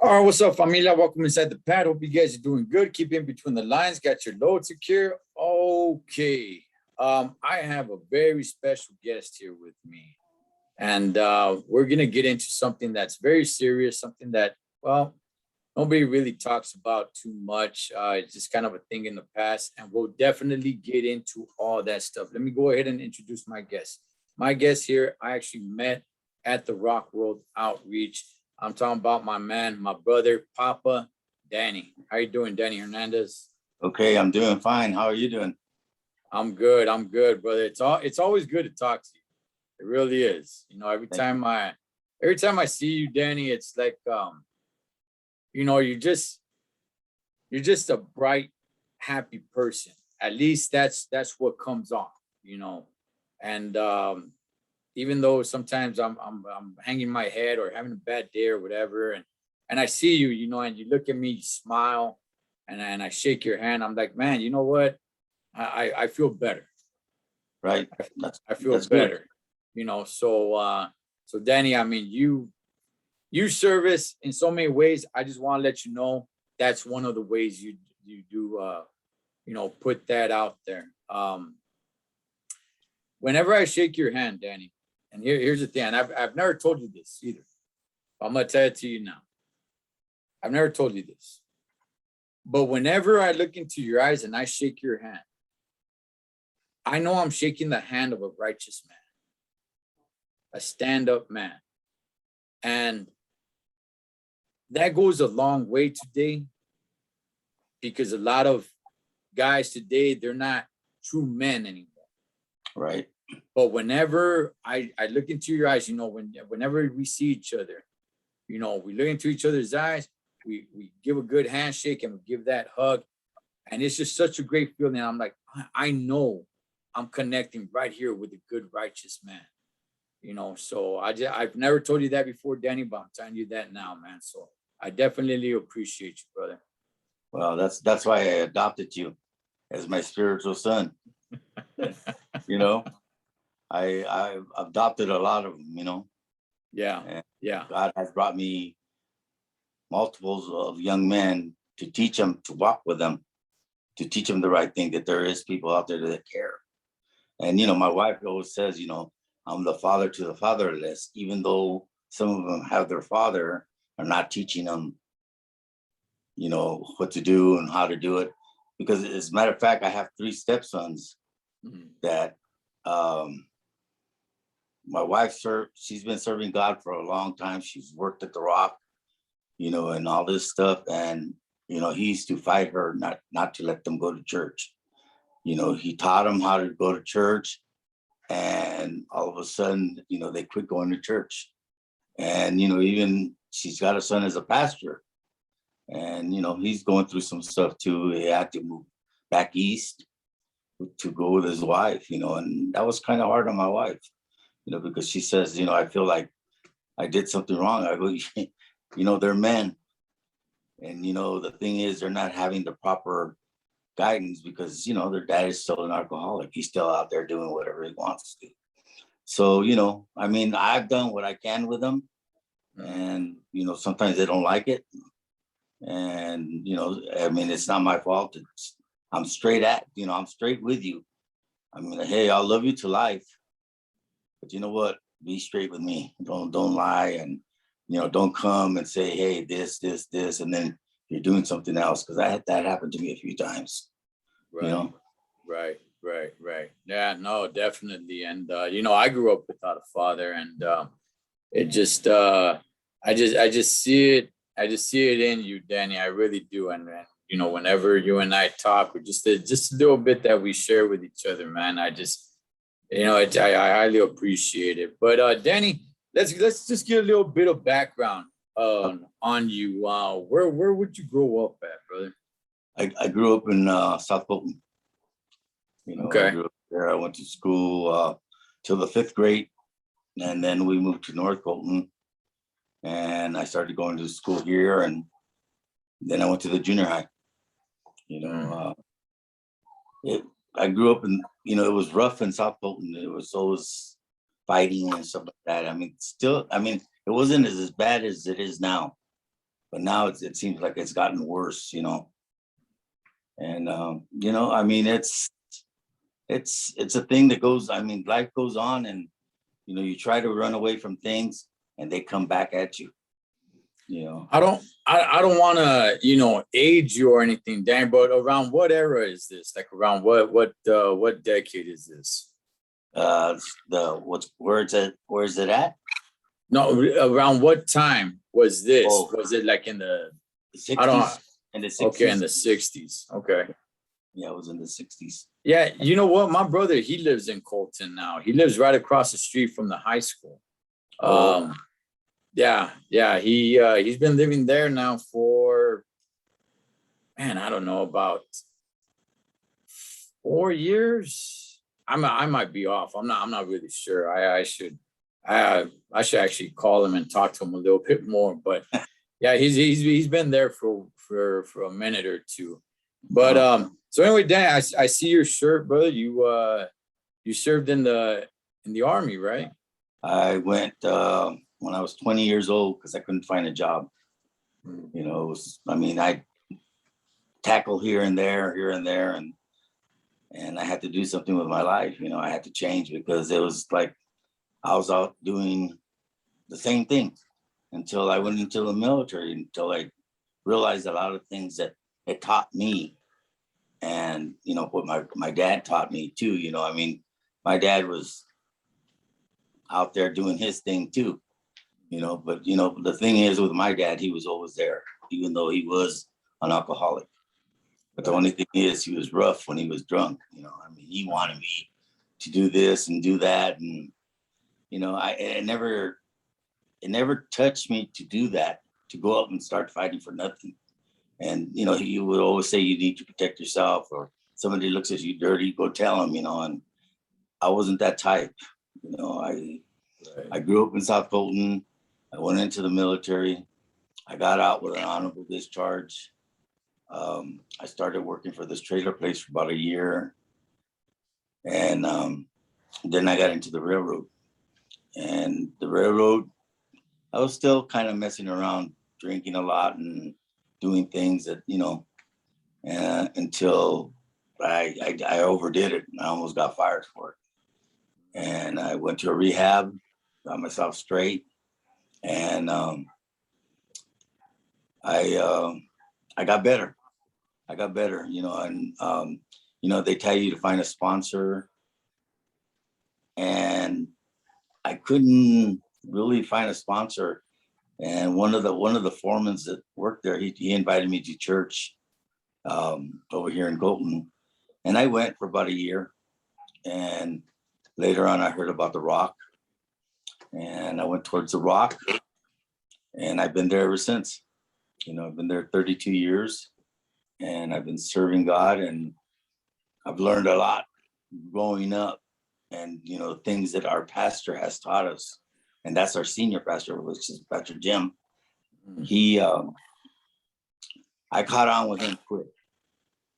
All right, what's up, familia? Welcome inside the pad. Hope you guys are doing good. Keep in between the lines. Got your load secure. Okay. I have a very special guest here with me, and we're gonna get into something that's very serious, something that, well, nobody really talks about too much. It's just kind of a thing in the past, and we'll definitely get into all that stuff. Let me go ahead and introduce my guest. My guest here, I actually met at the Rock World Outreach. I'm talking about my man, my brother, Papa Danny. How you doing, Danny Hernandez? Okay, I'm doing fine. How are you doing? I'm good. I'm good, brother. It's always good to talk to you. It really is. You know, every time I see you, Danny, it's like you know, you're just a bright, happy person. At least that's what comes off, you know. And even though sometimes I'm hanging my head or having a bad day or whatever, and I see you, you know, and you look at me, you smile, and I shake your hand. I'm like, man, you know what? I feel better. Right. I feel That's better. good. You know, so Danny, I mean, you service in so many ways. I just want to let you know that's one of the ways you do you know, put that out there. Whenever I shake your hand, Danny, and here's the thing, and I've never told you this either. I'm gonna tell it to you now. I've never told you this. But whenever I look into your eyes and I shake your hand, I know I'm shaking the hand of a righteous man, a stand-up man. And that goes a long way today, because a lot of guys today, they're not true men anymore. Right. But whenever I look into your eyes, you know, whenever we see each other, you know, we look into each other's eyes, we give a good handshake and we give that hug. And it's just such a great feeling. I'm like, I know I'm connecting right here with a good, righteous man. You know, so I've never told you that before, Danny, but I'm telling you that now, man. So I definitely appreciate you, brother. Well, that's why I adopted you as my spiritual son. You know, I've adopted a lot of them, you know. Yeah. And Yeah. God has brought me multiples of young men to teach them, to walk with them, to teach them the right thing, that there is people out there that care. And, you know, my wife always says, you know, I'm the father to the fatherless, even though some of them have their father, are not teaching them, you know, what to do and how to do it. Because as a matter of fact, I have 3 stepsons that my wife she's been serving God for a long time. She's worked at the Rock, you know, and all this stuff. And, you know, he used to fight her not to let them go to church. You know, he taught them how to go to church. And all of a sudden, you know, they quit going to church. And, you know, even she's got a son as a pastor. And, you know, he's going through some stuff too. He had to move back east to go with his wife, you know, and that was kind of hard on my wife, you know, because she says, you know, I feel like I did something wrong. I go, you know, they're men. And, you know, the thing is, they're not having the proper guidance because, you know, their dad is still an alcoholic. He's still out there doing whatever he wants to do. So, you know, I mean, I've done what I can with them. And, you know, sometimes they don't like it. And, you know, I mean, it's not my fault. I'm straight with you. I mean, hey, I'll love you to life. But you know what? Be straight with me. Don't lie, and, you know, don't come and say, hey, this, and then you're doing something else. Because that happened to me a few times. Right. You know? Right. Yeah, no, definitely. And you know, I grew up without a father, and it just I just see it. I just see it in you, Danny. I really do. And you know, whenever you and I talk, or just a little bit that we share with each other, man, I just, you know, I highly appreciate it. But Danny, let's just get a little bit of background on you. Where would you grow up at, brother? I grew up in South Fulton. You know, okay. I grew up there. I went to school till the 5th grade, and then we moved to North Fulton, and I started going to school here, and then I went to the junior high. You know, I grew up in, you know, it was rough in South Fulton. It was always fighting and stuff like that. I mean, it wasn't as bad as it is now. but now it seems like it's gotten worse, you know. And you know, I mean, it's a thing that goes. I mean, life goes on, and you know, you try to run away from things, and they come back at you. You know, I don't want to, you know, age you or anything, Dan, but around what era is this? Like around what decade is this? where is it at? No, around what time was this? Oh, Was it like in the, the I don't, 60s. In the okay, in 60s. the 60s. Okay. Yeah, it was in the 60s. Yeah, you know what? My brother, he lives in Colton now. He lives right across the street from the high school. Oh, Yeah, he's been living there now for, man, I don't know, about 4 years. I might be off. I'm not really sure. I should actually call him and talk to him a little bit more. But yeah, he's been there for a minute or two. But so anyway, Dan, I see your shirt, brother. You served in the army, right? I went when I was 20 years old because I couldn't find a job. You know, I mean, I tackle here and there, and I had to do something with my life. You know, I had to change because it was like I was out doing the same thing until I went into the military, until I realized a lot of things that it taught me, and you know what my dad taught me too. You know, I mean, my dad was out there doing his thing too. You know, but you know, the thing is with my dad, he was always there, even though he was an alcoholic. But the only thing is, he was rough when he was drunk. You know, I mean, he wanted me to do this and do that, and you know, it never touched me to do that, to go up and start fighting for nothing. And you know, he would always say you need to protect yourself, or somebody looks at you dirty, go tell them. You know, and I wasn't that type. You know, I grew up in South Colton. I went into the military. I got out with an honorable discharge. I started working for this trailer place for about a year, and then I got into the railroad. And the railroad, I was still kind of messing around, drinking a lot and doing things that you know, until I overdid it. And I almost got fired for it. And I went to a rehab, got myself straight, and I got better. I got better, you know, and you know, they tell you to find a sponsor, and I couldn't really find a sponsor. And one of the foremen that worked there, he invited me to church over here in Colton, and I went for about a year. And later on, I heard about the Rock, and I went towards the Rock, and I've been there ever since. You know, I've been there 32 years, and I've been serving God, and I've learned a lot growing up, and you know, things that our pastor has taught us, and that's our senior pastor, which is Pastor Jim. He, I caught on with him quick.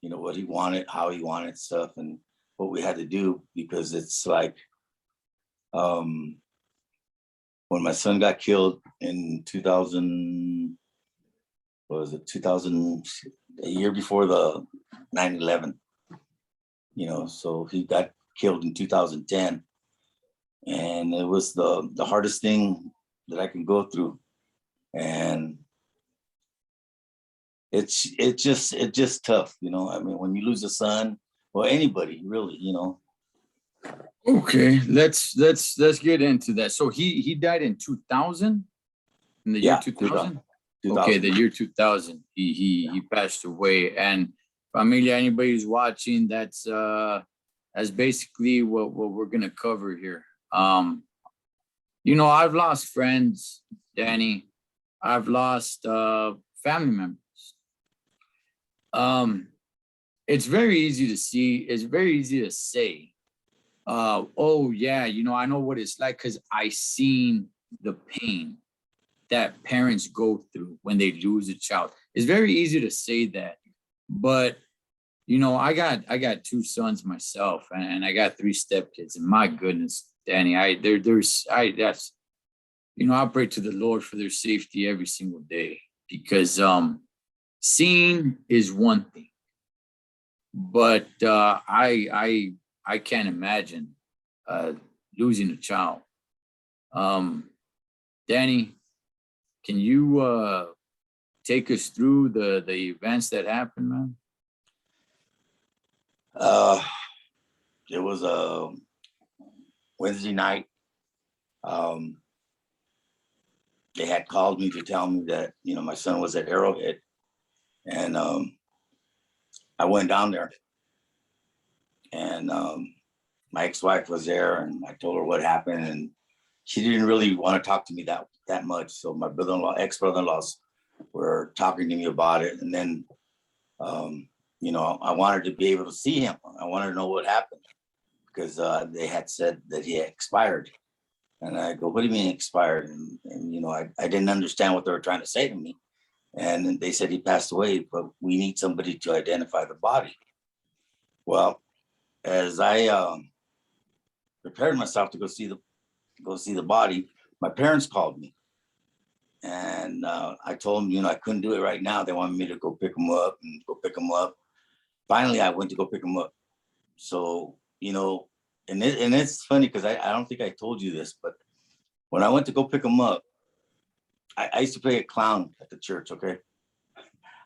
You know what he wanted, how he wanted stuff, and what we had to do, because it's like when my son got killed in 2000, what was it, 2000, a year before the 9/11. You know, so he got killed in 2010, and it was the hardest thing that I can go through, and it's just tough, you know. I mean, when you lose a son, or anybody really, you know. Okay, let's get into that. So he died in 2000, in the year Yeah, 2000. 2000. Okay, the year 2000. He passed away. And familia, anybody who's watching, that's basically what we're gonna cover here. You know, I've lost friends, Danny. I've lost family members. It's very easy to see, it's very easy to say, oh yeah, you know, I know what it's like because I seen the pain that parents go through when they lose a child. It's very easy to say that, but you know, I got two sons myself, and I got three stepkids, and my goodness, Danny, there's I that's, you know, I pray to the Lord for their safety every single day. because seeing is one thing, but I can't imagine losing a child. Danny, can you take us through the events that happened, man? It was a Wednesday night. They had called me to tell me that, you know, my son was at Arrowhead, and I went down there, and my ex-wife was there, and I told her what happened, and she didn't really want to talk to me that much. So my ex-brother-in-laws were talking to me about it, and then you know, I wanted to be able to see him. I wanted to know what happened, because they had said that he had expired. And I go, what do you mean expired? And you know, I didn't understand what they were trying to say to me. And they said he passed away, but we need somebody to identify the body. Well, as I prepared myself to go see the body, my parents called me, and I told them, you know, I couldn't do it right now. They wanted me to go pick him up and go pick him up. Finally, I went to go pick him up. So, you know, and it's funny because I don't think I told you this, but when I went to go pick him up, I used to play a clown at the church. Okay,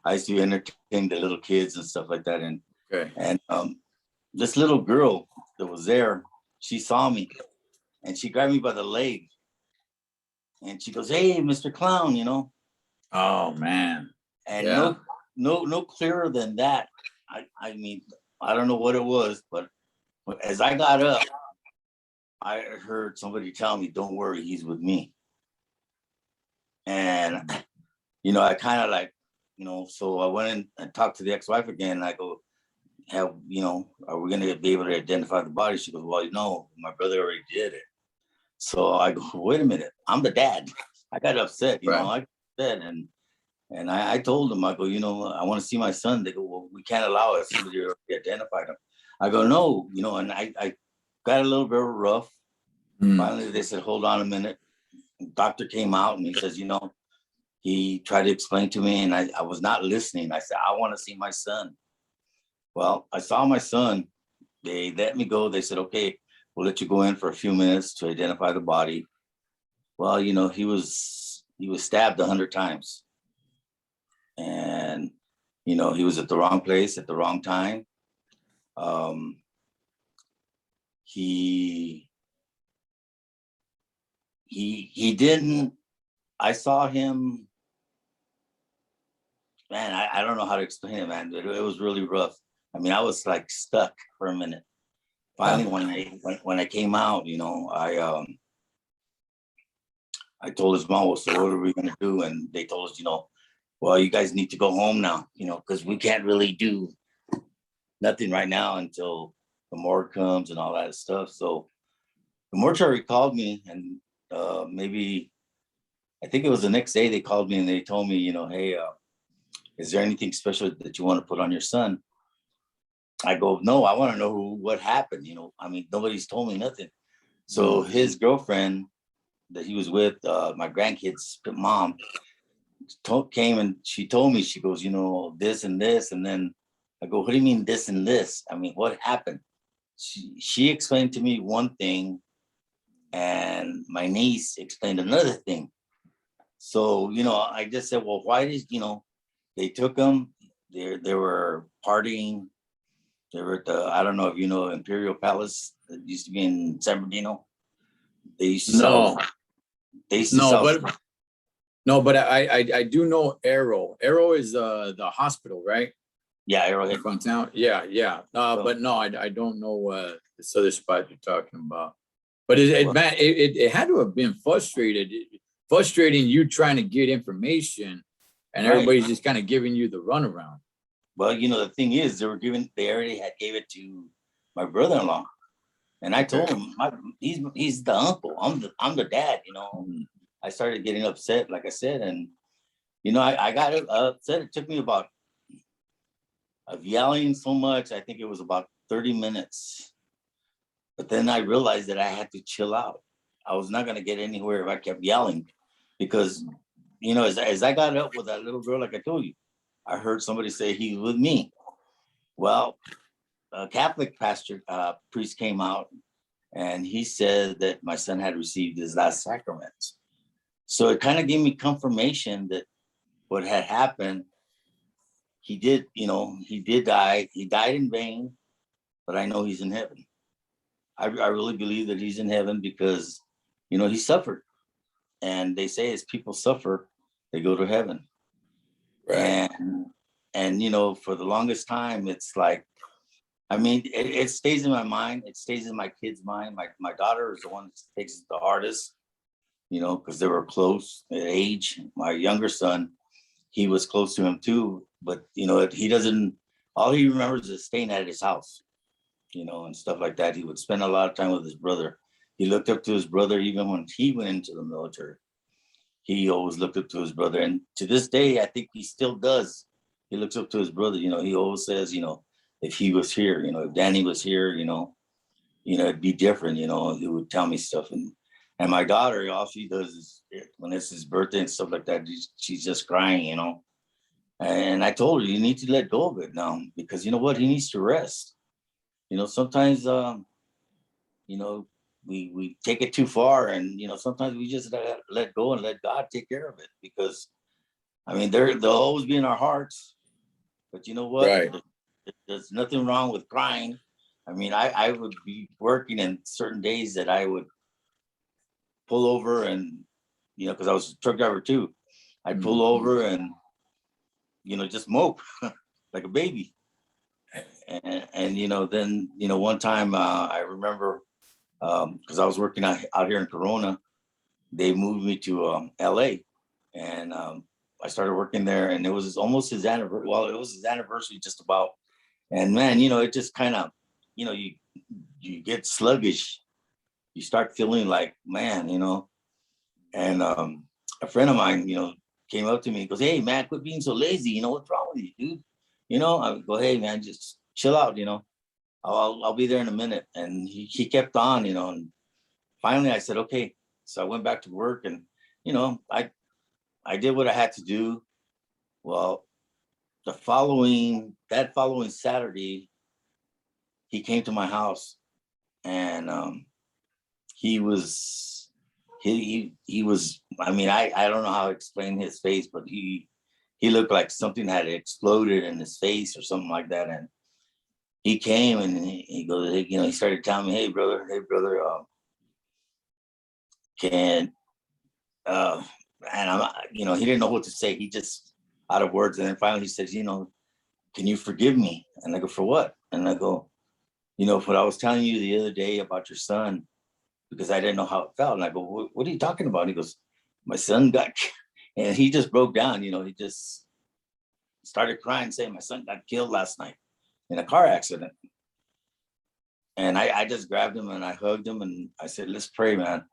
I used to entertain the little kids and stuff like that. And Okay. and this little girl that was there, she saw me, and she grabbed me by the leg, and she goes, "Hey, Mr. Clown," you know. Oh man. And Yeah. no clearer than that. I mean, I don't know what it was, but as I got up, I heard somebody tell me, "Don't worry, he's with me." And you know, I kind of like, you know, so I went in and talked to the ex-wife again, and I go, "Have you know, are we gonna be able to identify the body?" She goes, "Well, you know, my brother already did it." So I go, "Wait a minute, I'm the dad." I got upset, you know, Right. I got upset, and I told them, I go, you know, I want to see my son. They go, "Well, we can't allow it. Somebody already identified him." I go, "No, you know," and I got a little bit rough. Mm. Finally, they said, "Hold on a minute." Doctor came out and he says, you know, he tried to explain to me, and I was not listening. I said, "I want to see my son." Well, I saw my son. They let me go. They said, "Okay, we'll let you go in for a few minutes to identify the body." Well, you know, he was stabbed 100 times. And, you know, he was at the wrong place at the wrong time. Um, he he didn't. I saw him, man. I don't know how to explain it, man. It was really rough. I mean, I was like stuck for a minute. Finally, when I came out, you know, I told his mom, "Well, so what are we gonna do?" And they told us, you know, "Well, you guys need to go home now, you know, because we can't really do nothing right now until the morgue comes and all that stuff." So the mortuary called me, and maybe I think it was the next day they called me and they told me, you know, "Hey, is there anything special that you want to put on your son?" I go, "No, I want to know what happened. You know, I mean, nobody's told me nothing." So his girlfriend that he was with, my grandkids' mom, came and she told me, she goes, "You know, this and this." And then I go, "What do you mean this and this? I mean, what happened?" She explained to me one thing, and my niece explained another thing. So, you know, I just said, "Well, why did, you know, they took them, they were partying. They were at the, I don't know if you know, Imperial Palace that used to be in San Bernardino. They used to sell, No, they used to no, sell, but no, but I do know Arrow. Arrow is the hospital, right? yeah, Arrowhead. From town. Yeah, yeah. So, But no, I don't know this other spot you're talking about. But it well, man, it had to have been frustrating you trying to get information, and right. everybody's just kind of giving you the runaround. Well, you know, the thing is, they already had gave it to my brother-in-law. And I told Okay. him, he's the uncle. I'm the dad, you know. Mhm. I started getting upset, like I said, and you know, I got upset. It took me about of yelling so much. I think it was about 30 minutes. But then I realized that I had to chill out. I was not gonna get anywhere if I kept yelling, because you know, as I got up with that little girl, like I told you, I heard somebody say he was with me. Well, a Catholic priest came out, and he said that my son had received his last sacraments. So it kind of gave me confirmation that what had happened, he did, you know, he did die. He died in vain, but I know he's in heaven. I really believe that he's in heaven because, you know, he suffered. And they say as people suffer, they go to heaven. Right. And you know, for the longest time, it's like, I mean, it stays in my mind. It stays in my kid's mind. My daughter is the one that takes it the hardest, you know, because they were close at age. My younger son, he was close to him too, but you know, he doesn't. All he remembers is staying at his house, you know, and stuff like that. He would spend a lot of time with his brother. He looked up to his brother even when he went into the military. He always looked up to his brother, and to this day, I think he still does. He looks up to his brother. You know, he always says, you know, if he was here, you know, if Danny was here, you know, it'd be different. You know, he would tell me stuff, and my daughter, all she does is when it's his birthday and stuff like that, she's just crying, you know. And I told her, you need to let go of it now because you know what, he needs to rest. You know, sometimes, you know, we take it too far, and you know, sometimes we just let go and let God take care of it because I mean, they'll always be in our hearts, but you know what? Right. There's nothing wrong with crying. I mean, I would be working in certain days that I would pull over and, you know, because I was a truck driver too. I'd pull over and, you know, just mope like a baby. And you know, then, you know, one time I remember because I was working out here in Corona, they moved me to LA and I started working there and it was almost his anniversary. Well, it was his anniversary just about. And man, you know, it just kind of, you know, you get sluggish. You start feeling like, man, you know. And a friend of mine, you know, came up to me and goes, "Hey man, quit being so lazy. You know, what's wrong with you, dude?" You know, I go, "Hey man, just chill out, you know. I'll be there in a minute." And he kept on, you know, and finally I said, okay. So I went back to work and, you know, I did what I had to do. Well, that following Saturday, he came to my house and he was he was, I mean, I don't know how to explain his face, but he looked like something had exploded in his face or something like that. And he came and he goes, hey, you know, he started telling me, hey brother, can and I'm, you know, he didn't know what to say. He just out of words. And then finally he says, you know, can you forgive me? And I go, for what? And I go, you know, what I was telling you the other day about your son, because I didn't know how it felt. And I go, what are you talking about? And he goes, my son got, and he just broke down, you know, he just started crying, saying, my son got killed last night in a car accident. And I just grabbed him and I hugged him and I said, let's pray, man.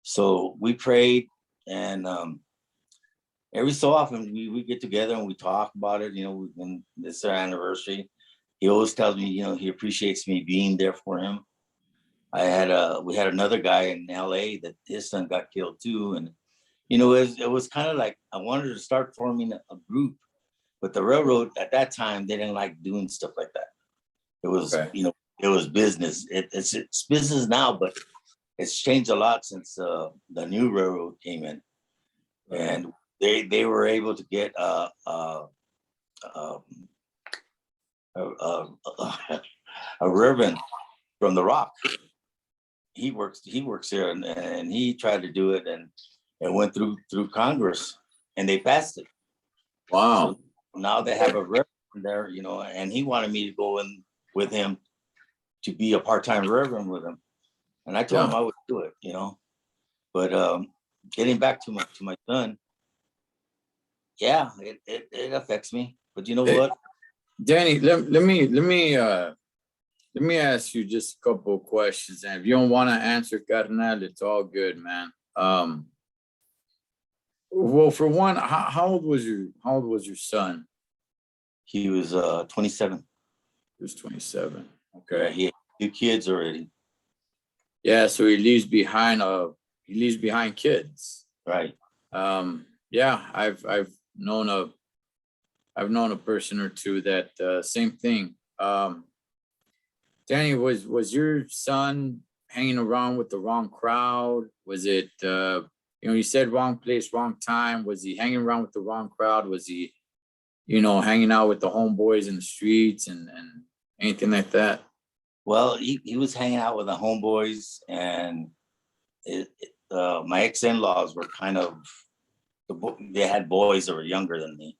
So we prayed and every so often we get together and we talk about it, you know, when it's our anniversary. He always tells me, you know, he appreciates me being there for him. We had another guy in LA that his son got killed too. And, you know, it was kind of like, I wanted to start forming a group, but the railroad at that time, they didn't like doing stuff like that. It was, Okay. you know, it was business. It's business now, but it's changed a lot since the new railroad came in. Right. And they were able to get um, a, a reverend from the Rock. He works here, and he tried to do it, and it went through Congress, and they passed it. Wow. So now they have a reverend there, you know, and he wanted me to go in with him to be a part-time reverend with him, and I told him Yeah. I would do it, you know. But getting back to my son, yeah, it affects me. But you know Hey, what? Danny, let me ask you just a couple of questions. And if you don't want to answer, Carnal, it's all good, man. Well, for one, how old was your son? He was 27. He was 27. Yeah, Okay. he had 2 kids already. Yeah, so he leaves behind kids. Right. Um, Yeah, I've known a person or two that same thing. Danny, was your son hanging around with the wrong crowd? Was it you said wrong place, wrong time? Was he hanging around with the wrong crowd? Was he, hanging out with the homeboys in the streets and anything like that? Well, he was hanging out with the homeboys, and my ex-in-laws were kind of, they had boys that were younger than me,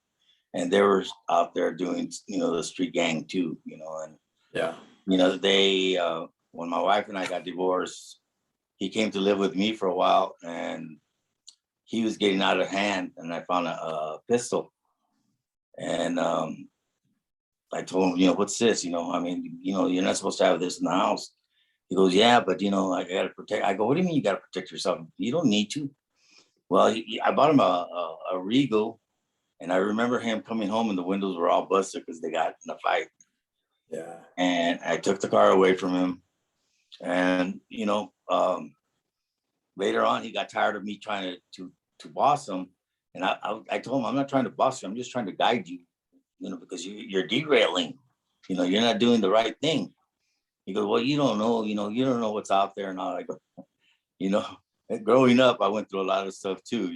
and they were out there doing, the street gang too, and Yeah. they when my wife and I got divorced, he came to live with me for a while, and he was getting out of hand, and I found a pistol, and I told him, what's this? You're not supposed to have this in the house. He goes, yeah, but I gotta protect. I go, what do you mean you gotta protect yourself? You don't need to. Well, I bought him a Regal, and I remember him coming home and the windows were all busted because they got in a fight. Yeah. And I took the car away from him. And later on, he got tired of me trying to boss him. And I told him, I'm not trying to boss you. I'm just trying to guide you, because you're derailing. You're not doing the right thing. He goes, well, you don't know, you don't know what's out there and all. I go, you know, growing up, I went through a lot of stuff too.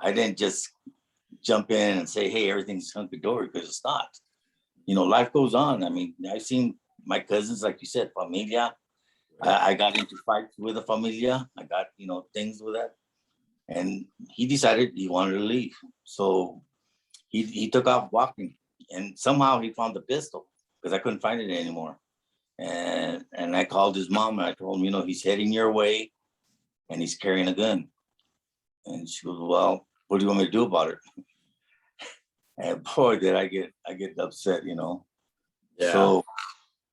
I didn't just jump in and say, hey, everything's hunky dory, because it's not. Life goes on. I mean, I've seen my cousins, like you said, familia. I got into fights with a familia. I got, things with that. And he decided he wanted to leave. So he took off walking, and somehow he found the pistol because I couldn't find it anymore. And I called his mom and I told him, he's heading your way and he's carrying a gun. And she goes, well, what do you want me to do about it? And boy, did I get upset. Yeah. So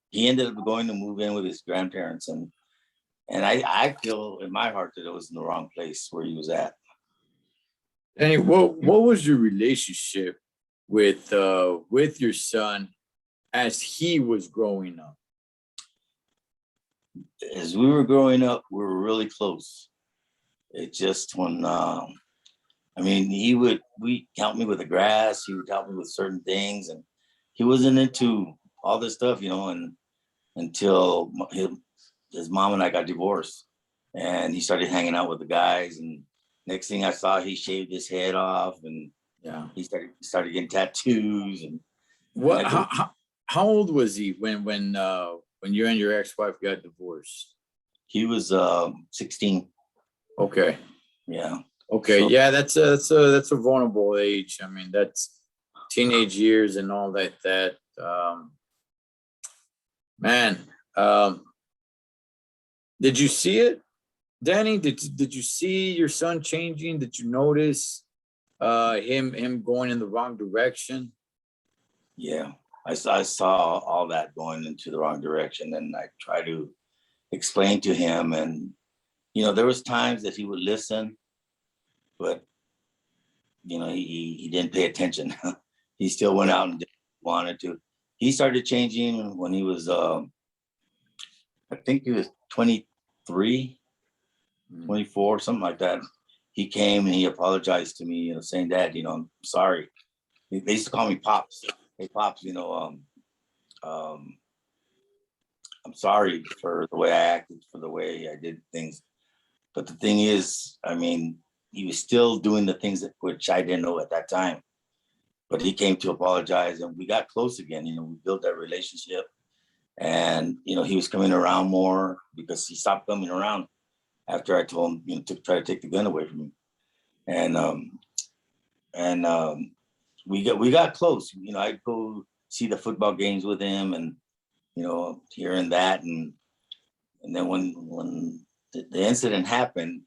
he ended up going to move in with his grandparents, and I feel in my heart that it was in the wrong place where he was at. Danny, what was your relationship with your son as he was growing up? As we were growing up, we were really close. It just when we help me with the grass, he would help me with certain things, and he wasn't into all this stuff, and until his mom and I got divorced, and he started hanging out with the guys, and next thing I saw, he shaved his head off, and Yeah. he started getting tattoos, and What? I go, How old was he when you and your ex-wife got divorced? he was 16. Okay. Yeah. Okay. So Yeah, that's a vulnerable age. I mean, that's teenage years and all that. Man, um, did you see it, Danny? Did you see your son changing? Did you notice him going in the wrong direction? yeah, I saw all that going into the wrong direction, and I try to explain to him, and there was times that he would listen, but he didn't pay attention. He still went Yeah. out and did what he wanted to. He started changing when he was I think he was 23, Mm. 24, something like that. He came and he apologized to me, saying, Dad, I'm sorry. They used to call me Pops. Hey, Pops, um, I'm sorry for the way I acted, for the way I did things. But the thing is, I mean, he was still doing the things which I didn't know at that time. But he came to apologize, and we got close again. We built that relationship, and he was coming around more because he stopped coming around after I told him, to try to take the gun away from him. And we got close. I'd go see the football games with him, and here and that, and then when the incident happened,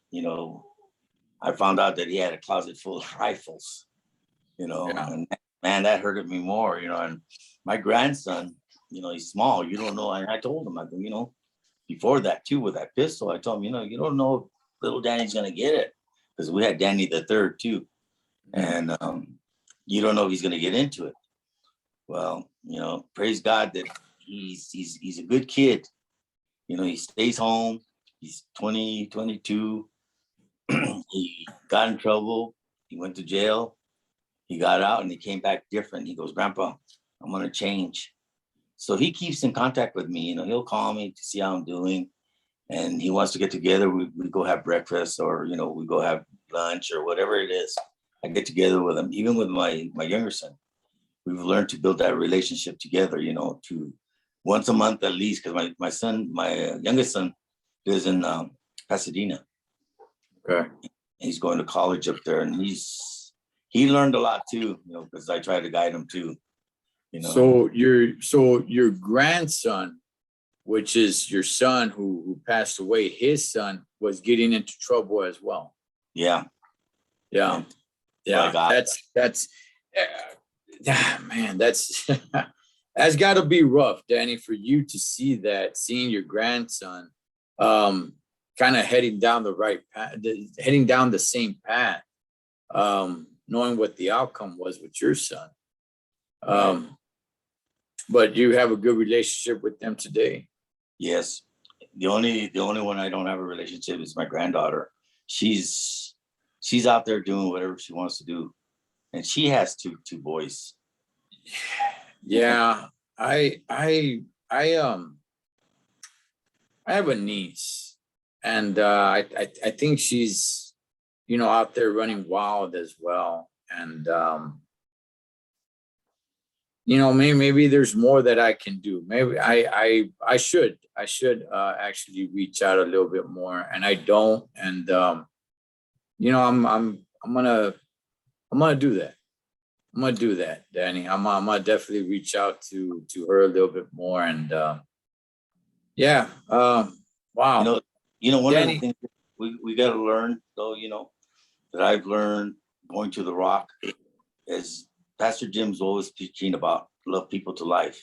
I found out that he had a closet full of rifles. Yeah. And man, that hurted me more. And my grandson, he's small. You don't know. And I told him, I go, before that too, with that pistol, I told him, you don't know if little Danny's gonna get it, because we had Danny the third too, Mm. and you don't know if he's gonna get into it. Well, praise God that he's a good kid. He stays home. He's 20, 22. He got in trouble. He went to jail. He got out and he came back different. He goes, Grandpa, I'm going to change. So he keeps in contact with me. You know, he'll call me to see how I'm doing. And he wants to get together. We go have breakfast, or, you know, we go have lunch or whatever it is. I get together with him, even with my younger son. We've learned to build that relationship together, you know, to once a month at least, because my youngest son lives in Pasadena. Okay. He's going to college up there, and he learned a lot too, you know, because I try to guide him too, you know. So your grandson, which is your son who passed away, his son was getting into trouble as well. Yeah. Yeah. Yeah. That's man, that's that's got to be rough, Danny, for you to see that, seeing your grandson kind of heading down the right path, heading down the same path, knowing what the outcome was with your son. But you have a good relationship with them today. Yes. The only one I don't have a relationship is my granddaughter. She's out there doing whatever she wants to do. And she has two boys. Yeah. I have a niece, and I think she's, you know, out there running wild as well. And you know, maybe there's more that I can do. Maybe I should actually reach out a little bit more, and I don't. And you know, I'm gonna do that. I'm gonna do that, Danny. I'm gonna definitely reach out to her a little bit more. And yeah, wow. One Danny, of the things we got to learn, though, you know, that I've learned going to the Rock is Pastor Jim's always teaching about love people to life.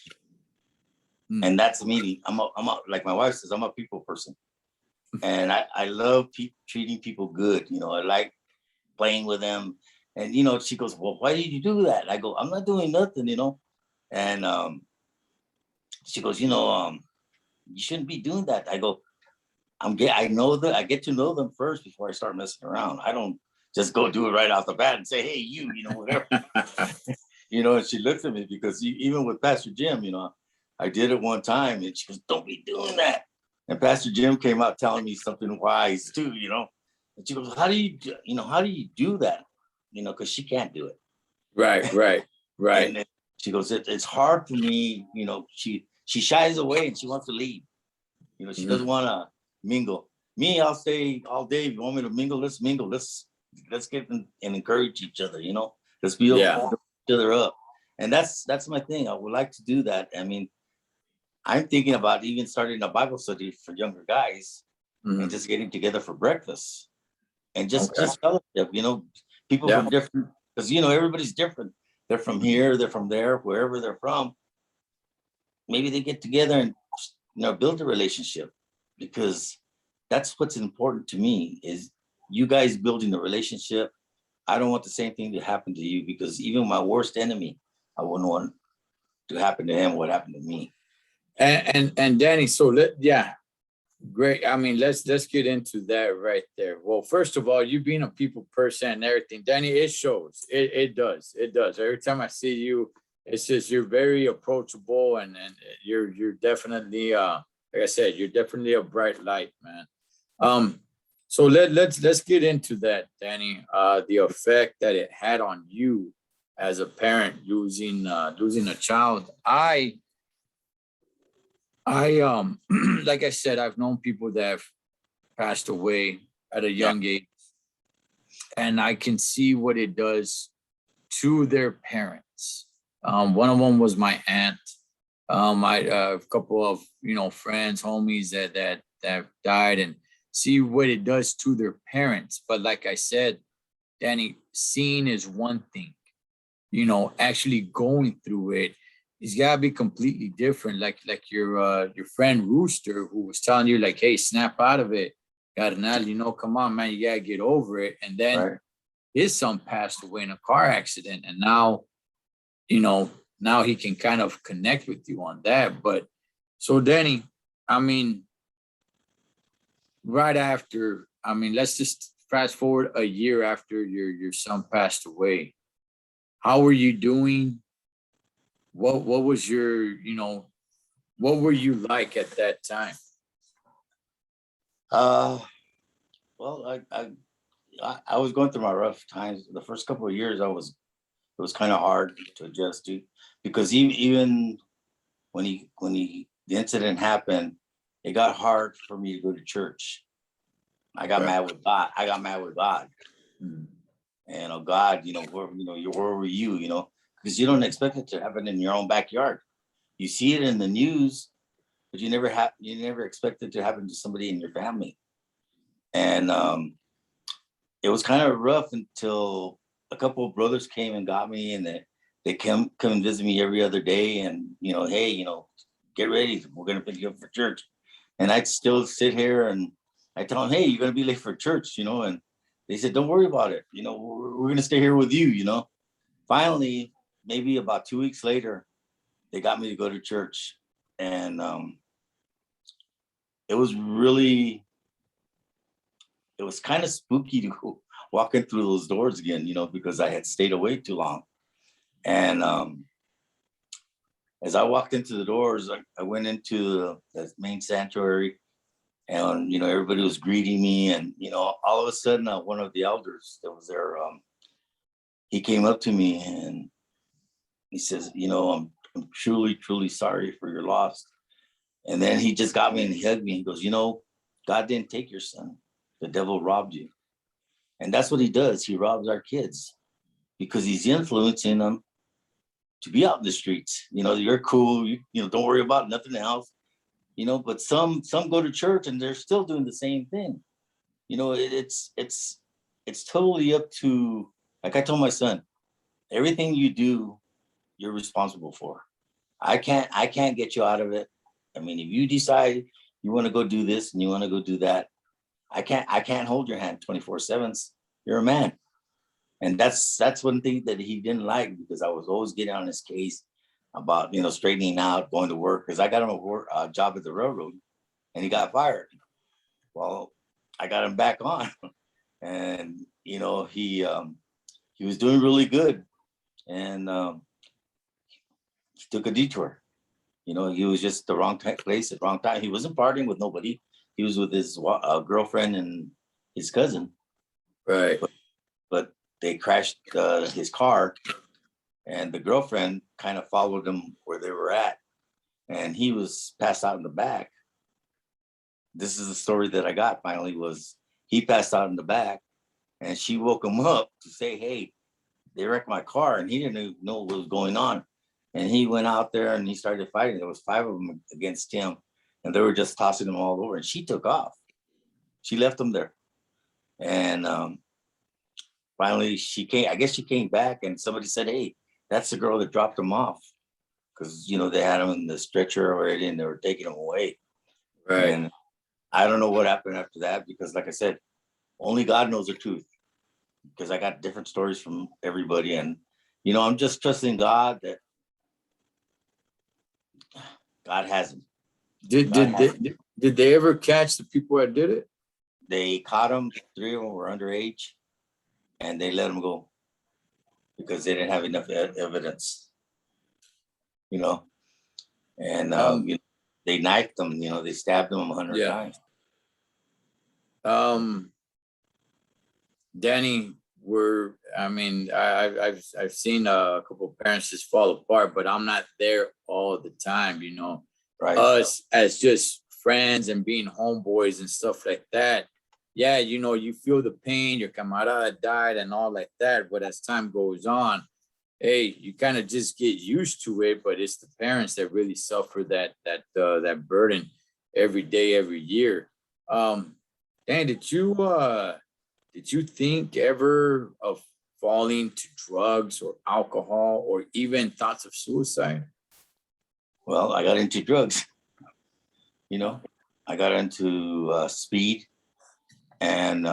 And that's me. I'm like my wife says, I'm a people person. And I love treating people good. You know, I like playing with them. And, you know, she goes, well, why did you do that? I go, I'm not doing nothing, you know. And she goes, you know, you shouldn't be doing that. I go, I get to know them first before I start messing around. I don't just go do it right off the bat and say, hey, you know, whatever. You know, and she looks at me because even with Pastor Jim, you know, I did it one time and she goes, don't be doing that. And Pastor Jim came out telling me something wise too, you know. And she goes, how do you do that? You know, because she can't do it. Right. And she goes, it's hard for me, you know, she shies away and she wants to leave. You know, she doesn't want to mingle. Me, I'll stay all day. If you want me to mingle, let's mingle. Let's get and encourage each other, you know. Let's build each other up. And that's my thing. I would like to do that. I mean, I'm thinking about even starting a Bible study for younger guys and just getting together for breakfast and just fellowship, you know, people from different, because, you know, everybody's different. They're from here, they're from there, wherever they're from. Maybe they get together and, you know, build a relationship, because that's what's important to me is you guys building the relationship. I don't want the same thing to happen to you, because even my worst enemy, I wouldn't want to happen to him what happened to me. And Danny, so great. I mean, let's get into that right there. Well, first of all, you being a people person and everything, Danny, it shows. It does. Every time I see you, it's just you're very approachable, and you're definitely like I said, you're definitely a bright light, man. So let's get into that, Danny. The effect that it had on you as a parent losing a child. I like I said, I've known people that have passed away at a young age, and I can see what it does to their parents. One of them was my aunt. I a couple of, you know, friends, homies that died, and see what it does to their parents. But like I said, Danny, seeing is one thing. You know, actually going through it, it's gotta be completely different. Like your friend Rooster, who was telling you, like, hey, snap out of it. Carnal, you know, come on, man, you gotta get over it. And then his son passed away in a car accident, and now, you know, now he can kind of connect with you on that. But so Danny, I mean, right after, I mean, let's just fast forward a year after your son passed away. How were you doing? What was your, what were you like at that time? Uh, well, I was going through my rough times. The first couple of years, it was kind of hard to adjust to, because even when the incident happened, it got hard for me to go to church. I got Right. mad with God. I got mad with God. Mm. And oh God, where were you? Because you don't expect it to happen in your own backyard. You see it in the news, but you never expect it to happen to somebody in your family. And it was kind of rough until a couple of brothers came and got me, and they come and visit me every other day, and hey, get ready, we're gonna pick you up for church. And I'd still sit here and I tell them, hey, you're gonna be late for church, and they said, don't worry about it, we're gonna stay here with you. Finally, maybe about 2 weeks later, they got me to go to church, and it was really, it was kind of spooky to go walking through those doors again, because I had stayed away too long. And as I walked into the doors, I went into the main sanctuary, and everybody was greeting me, and all of a sudden, one of the elders that was there, he came up to me and he says, I'm truly, truly sorry for your loss. And then he just got me and he hugged me. He goes, God didn't take your son. The devil robbed you. And that's what he does. He robs our kids because he's influencing them to be out in the streets. You're cool. Don't worry about nothing else. But some go to church and they're still doing the same thing. It's totally up to, like I told my son, everything you do, you're responsible for. I can't get you out of it. I mean, if you decide you want to go do this and you want to go do that, I can't hold your hand 24/7. You're a man. And that's one thing that he didn't like, because I was always getting on his case about, straightening out, going to work, because I got him a job at the railroad and he got fired. Well, I got him back on and, he was doing really good. And he took a detour. He was just the wrong place at the wrong time. He wasn't partying with nobody. He was with his girlfriend and his cousin. Right. But they crashed his car, and the girlfriend kind of followed him where they were at, and he was passed out in the back. This is the story that I got finally, was he passed out in the back, and she woke him up to say, hey, they wrecked my car, and he didn't even know what was going on. And he went out there and he started fighting. There was 5 of them against him, and they were just tossing him all over, and she took off. She left him there. And finally she came, I guess she came back, and somebody said, hey, that's the girl that dropped him off. Because, they had him in the stretcher already and they were taking him away. Right. And I don't know what happened after that, because like I said, only God knows the truth, because I got different stories from everybody. And, I'm just trusting God that God has him. Did they ever catch the people that did it? They caught him. 3 of them were underage, and they let him go because they didn't have enough evidence. And they knifed them. They stabbed them 100 times. Danny, I've seen a couple of parents just fall apart, but I'm not there all the time. Right. Us as just friends and being homeboys and stuff like that. Yeah, you feel the pain. Your camarada died and all like that. But as time goes on, hey, you kind of just get used to it. But it's the parents that really suffer that burden every day, every year. Dan, did you think ever of falling to drugs or alcohol or even thoughts of suicide? Well, I got into drugs. I got into speed, and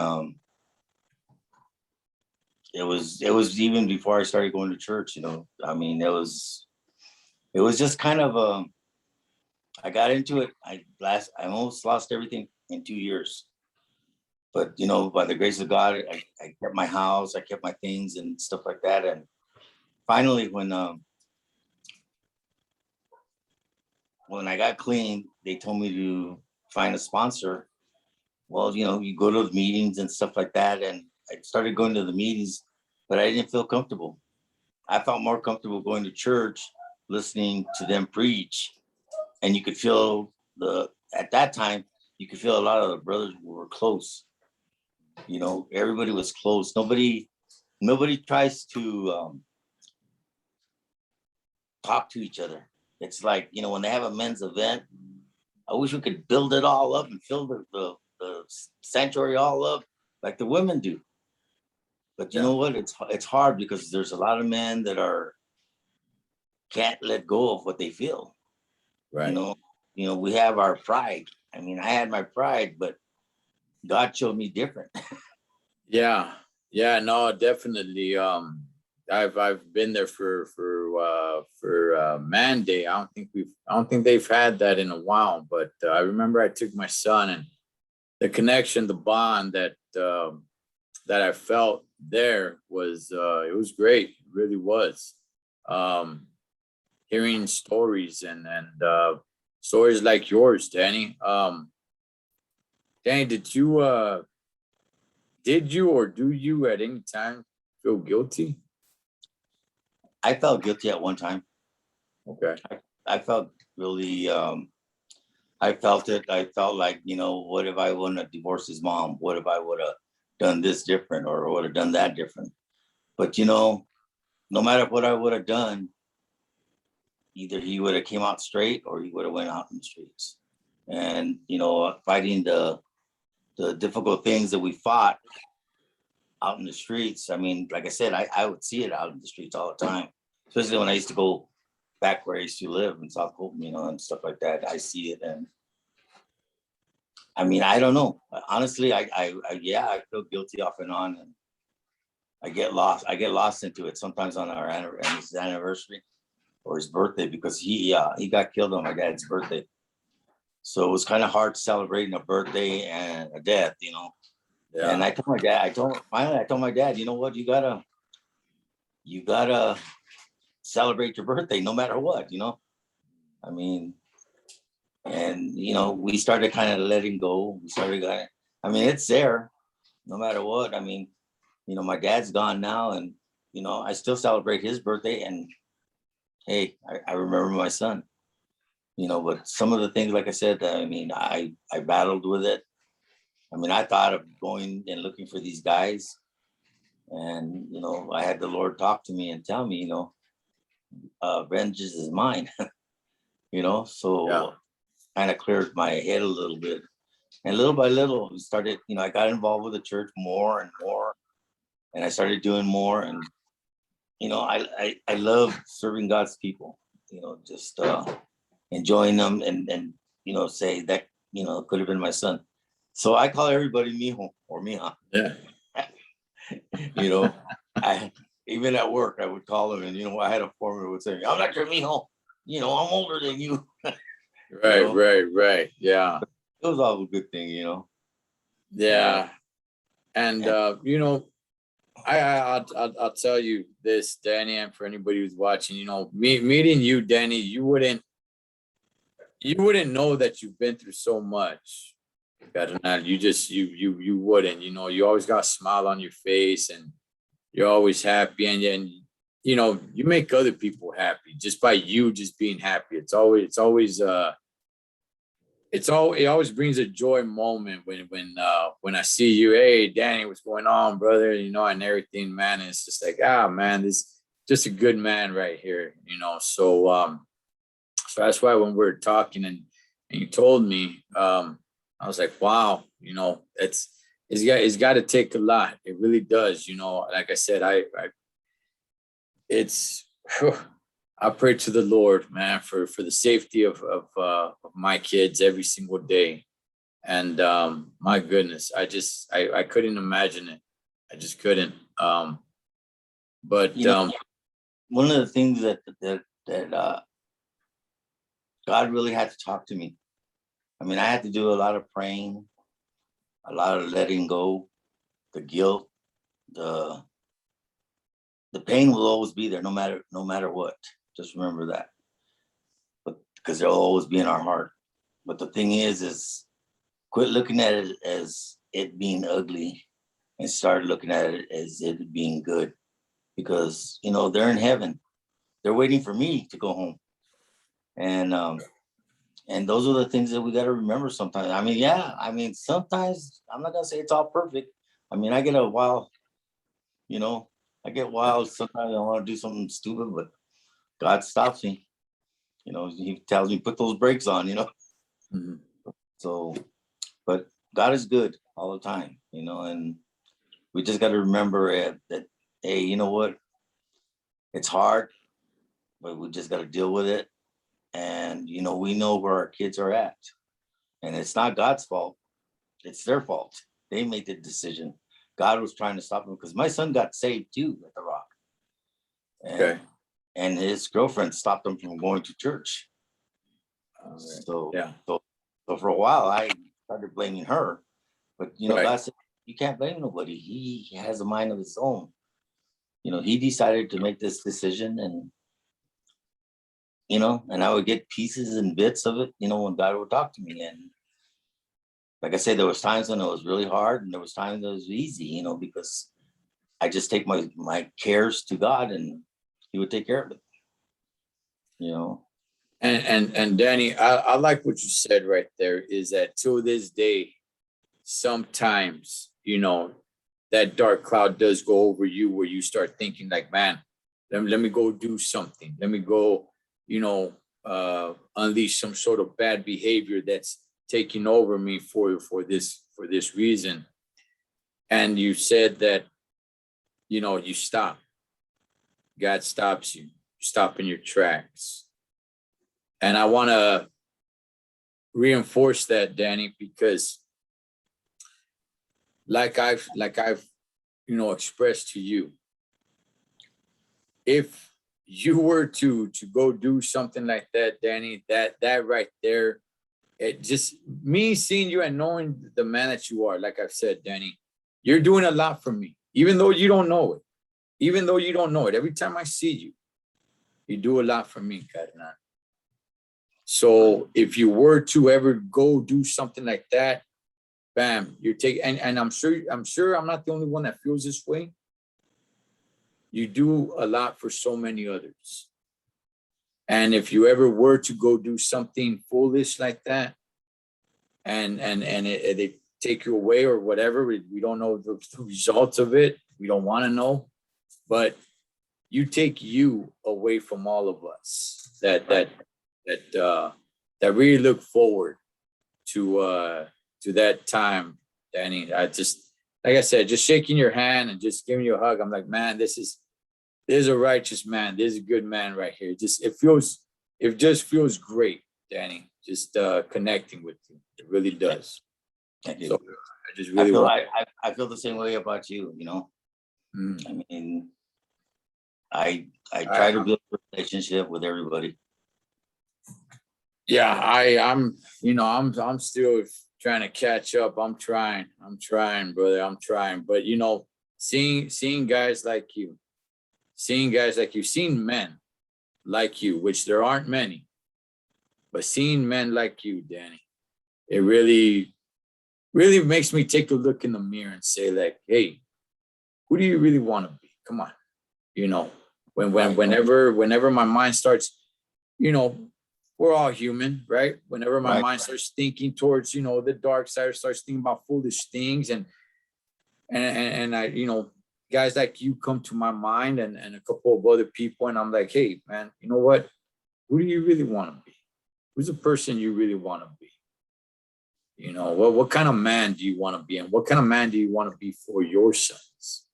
it was even before I started going to church. I mean, it was just kind of I got into it. I almost lost everything in 2 years. But by the grace of God, I kept my house, I kept my things and stuff like that. And finally, when I got clean, they told me to find a sponsor. Well, you go to the meetings and stuff like that, and I started going to the meetings, but I didn't feel comfortable. I felt more comfortable going to church, listening to them preach, and you could feel at that time you could feel a lot of the brothers were close. Everybody was close. Nobody tries to talk to each other. It's like, when they have a men's event, I wish we could build it all up and fill the sanctuary all up like the women do. But you know what? It's hard because there's a lot of men that can't let go of what they feel. Right. We have our pride. I mean, I had my pride, but God showed me different. Yeah. Yeah, no, definitely. I've been there for Man Day. I don't think they've had that in a while, but I remember I took my son, and the connection, the bond that I felt there was it was great. It really was. Hearing stories and stories like yours, Danny. Danny, did you or do you at any time feel guilty? I felt guilty at one time. Okay. I felt really, I felt it. I felt like, what if I wouldn't have divorced his mom? What if I would have done this different or would have done that different? But, no matter what I would have done, either he would have came out straight or he would have went out in the streets. And, fighting the difficult things that we fought out in the streets. I mean, like I said, I would see it out in the streets all the time, especially when I used to go back where I used to live in South Colton, and stuff like that. I see it. And I mean, I don't know. Honestly, I feel guilty off and on, and I get lost. I get lost into it sometimes on his anniversary or his birthday, because he got killed on my dad's birthday. So it was kind of hard celebrating a birthday and a death, Yeah. And I told my dad, I told my dad, you know what, you gotta celebrate your birthday no matter what, I mean, and we started kind of letting go. I mean, it's there no matter what. I mean, my dad's gone now, and I still celebrate his birthday, and hey, I remember my son, but some of the things, like I said, I mean, I battled with it. I mean, I thought of going and looking for these guys, and I had the Lord talk to me and tell me, vengeance is mine. So kind of cleared my head a little bit, and little by little we started. I got involved with the church more and more, and I started doing more, and I love serving God's people. Just enjoying them, and say that could have been my son. So I call everybody mijo or mija. Yeah. I even at work I would call them, and I had a foreman who would say, "I'm not your mijo. I'm older than you." Right. Yeah. It was all a good thing, Yeah. And I'll tell you this, Danny, and for anybody who's watching, meeting you, Danny, you wouldn't know that you've been through so much. You just you wouldn't. You always got a smile on your face, and you're always happy, and you make other people happy just by you just being happy. It always brings a joy moment when I see you. Hey, Danny, what's going on, brother? And everything, man. And it's just like, man, this just a good man right here. So that's why when we were talking and you told me, I was like, wow, it's got to take a lot. It really does. Like I said, it's. I pray to the Lord, man, for the safety of my kids every single day. And my goodness, I couldn't imagine it. I just couldn't. But one of the things that God really had to talk to me. I mean, I had to do a lot of praying, a lot of letting go, the guilt, the pain will always be there, no matter what. Just remember that. But because they'll always be in our heart. But the thing is quit looking at it as it being ugly and start looking at it as it being good. Because they're in heaven. They're waiting for me to go home. And those are the things that we got to remember sometimes. Sometimes I'm not gonna say it's all perfect. I get a wild, I get wild. Sometimes I want to do something stupid, but God stops me. He tells me put those brakes on. Mhm. So, but God is good all the time. And we just got to remember that. Hey, you know what? It's hard, but we just got to deal with it. And we know where our kids are at, and it's not God's fault. It's their fault. They made the decision. God was trying to stop them because my son got saved too at the Rock, Okay. and his girlfriend stopped him from going to church. All right. So, Yeah. so for a while, I started blaming her, but Right. God said you can't blame nobody. He has a mind of his own. He decided to make this decision, and I would get pieces and bits of it, when God would talk to me. And like I said, there was times when it was really hard, and there was times that it was easy, because I just take my cares to God, and He would take care of it. And Danny, I like what you said right there, is that to this day, sometimes, that dark cloud does go over you where you start thinking like, man, let me go do something. Let me go, unleash some sort of bad behavior that's taking over me for this reason. And you said that, you stop. God stops you. You stop in your tracks. And I want to reinforce that, Danny, because like I've expressed to you, if you were to go do something like that, Danny, that right there, it just, me seeing you and knowing the man that you are, like I've said, Danny, you're doing a lot for me, even though you don't know it. Even though you don't know it, every time I see you, you do a lot for me, Carnal. So if you were to ever go do something like that, bam, you're taking, and I'm sure I'm not the only one that feels this way. You do a lot for so many others. And if you ever were to go do something foolish like that, and they take you away or whatever, we don't know the results of it. We don't want to know, but you take you away from all of us that really look forward to that time, Danny. I just, like I said, just shaking your hand and just giving you a hug. I'm like, man, this is a righteous man. This is a good man right here. It just feels great, Danny. Just connecting with you. It really does. Thank you. So I just really I feel the same way about you. I try to build a relationship with everybody. Yeah, I'm still trying to catch up. I'm trying, brother. I'm trying. But seeing guys like you, seeing men like you, which there aren't many, but seeing men like you, Danny, it really, really makes me take a look in the mirror and say, like, hey, who do you really want to be? Come on. Whenever my mind starts, we're all human, right? Whenever my mind starts thinking towards, the dark side, or starts thinking about foolish things, and I, guys like you come to my mind, and a couple of other people, and I'm like, hey, man, you know what? Who do you really want to be? Who's the person you really want to be? What kind of man do you want to be, and what kind of man do you want to be for your sons?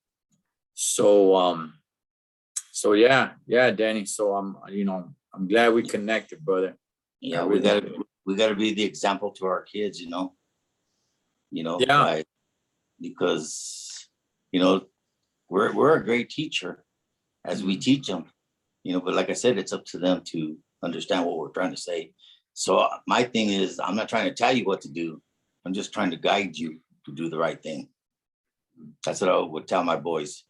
So yeah, Danny. So I'm glad we connected, brother. Yeah, we gotta be the example to our kids, Yeah. Because we're a great teacher as we teach them, but like I said, it's up to them to understand what we're trying to say. So my thing is, I'm not trying to tell you what to do. I'm just trying to guide you to do the right thing. That's what I would tell my boys.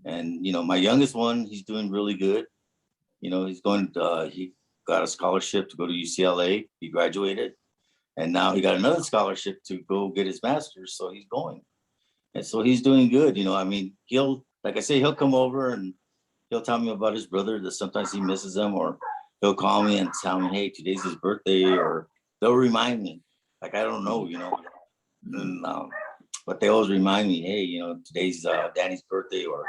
And, you know, my youngest one, he's doing really good. You know, he got a scholarship to go to UCLA. He graduated. And now he got another scholarship to go get his master's. So he's going. And so he's doing good. You know, I mean, like I say, he'll come over and he'll tell me about his brother, that sometimes he misses him, or he'll call me and tell me, hey, today's his birthday, or they'll remind me. Like, I don't know, you know. And, but they always remind me, hey, you know, today's Danny's birthday, or,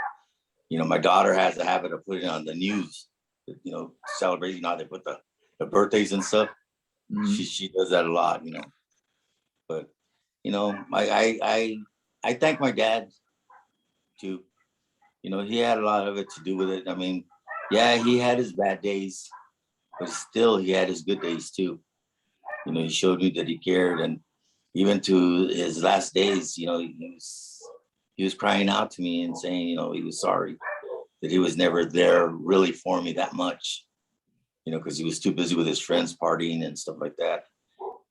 you know, my daughter has a habit of putting on the news, you know, celebrating, you know, they put the birthdays and stuff. Mhm. She does that a lot, you know. But, you know, I thank my dad too. You know, he had a lot of it to do with it. I mean, yeah, he had his bad days, but still he had his good days too. You know, he showed me that he cared, and even to his last days, you know, he was crying out to me and saying, you know, he was sorry that he was never there really for me that much, you know, because he was too busy with his friends partying and stuff like that.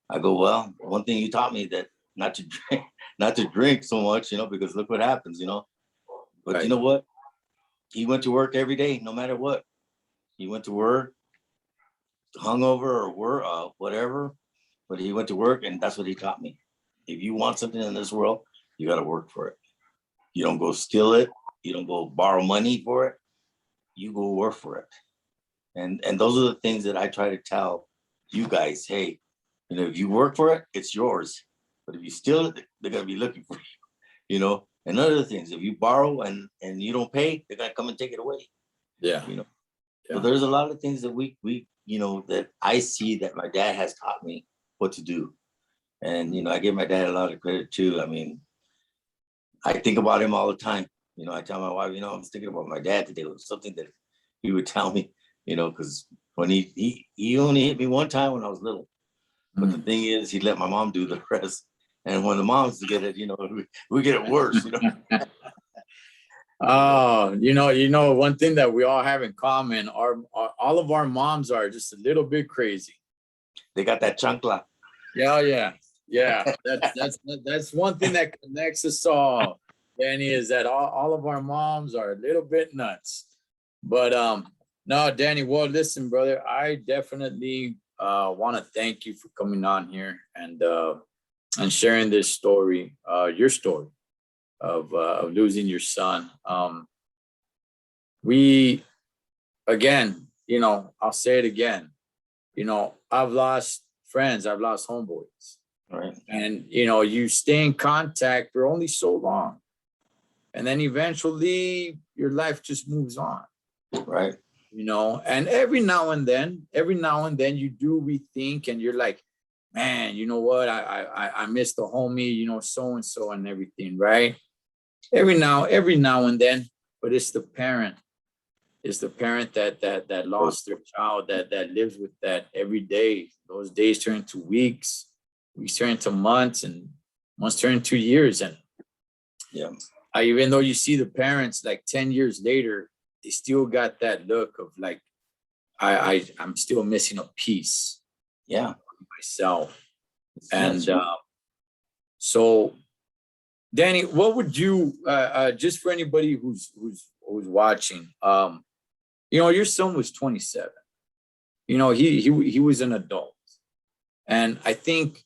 I go, well, one thing you taught me, that not to drink so much, you know, because look what happens, you know. But Right. you know what? He went to work every day, no matter what. He went to work, hungover or whatever, but he went to work, and that's what he taught me. If you want something in this world, you got to work for it. You don't go steal it. You don't go borrow money for it. You go work for it. And those are the things that I try to tell you guys. Hey, you know, if you work for it, it's yours. But if you steal it, they're gonna be looking for you. You know, and other things. If you borrow and you don't pay, they're gonna come and take it away. Yeah. You know. So Yeah. there's a lot of things that we you know, that I see that my dad has taught me what to do. And you know, I give my dad a lot of credit too. I mean, I think about him all the time. You know, I tell my wife, you know, I was thinking about my dad today. It was something that he would tell me, you know, because when he only hit me one time when I was little. But the Mhm. thing is, he let my mom do the rest. And when the moms get it, you know, we get it worse, you know. Oh, one thing that we all have in common, all of our moms are just a little bit crazy. They got that chancla. Yeah, yeah, yeah. That's one thing that connects us all, Danny, is that all of our moms are a little bit nuts. But no, Danny, well, listen, brother, I definitely want to thank you for coming on here and sharing this story, your story of losing your son. We again, I'll say it again. I've lost friends, I've lost homeboys, Right. and you stay in contact for only so long, and then eventually your life just moves on. Right. And every now and then you do rethink, and you're like, man, you know what? I miss the homie, so and so and everything, right? Every now and then, but it's the parent. It's the parent that lost their child, that lives with that every day. Those days turn into weeks turn into months, and months turn into years. And Yeah. even though you see the parents like 10 years later, they still got that look of like, I'm still missing a piece Yeah. of myself. Yes. And so, Danny, what would you just for anybody who's watching, your son was 27. He was an adult, and I think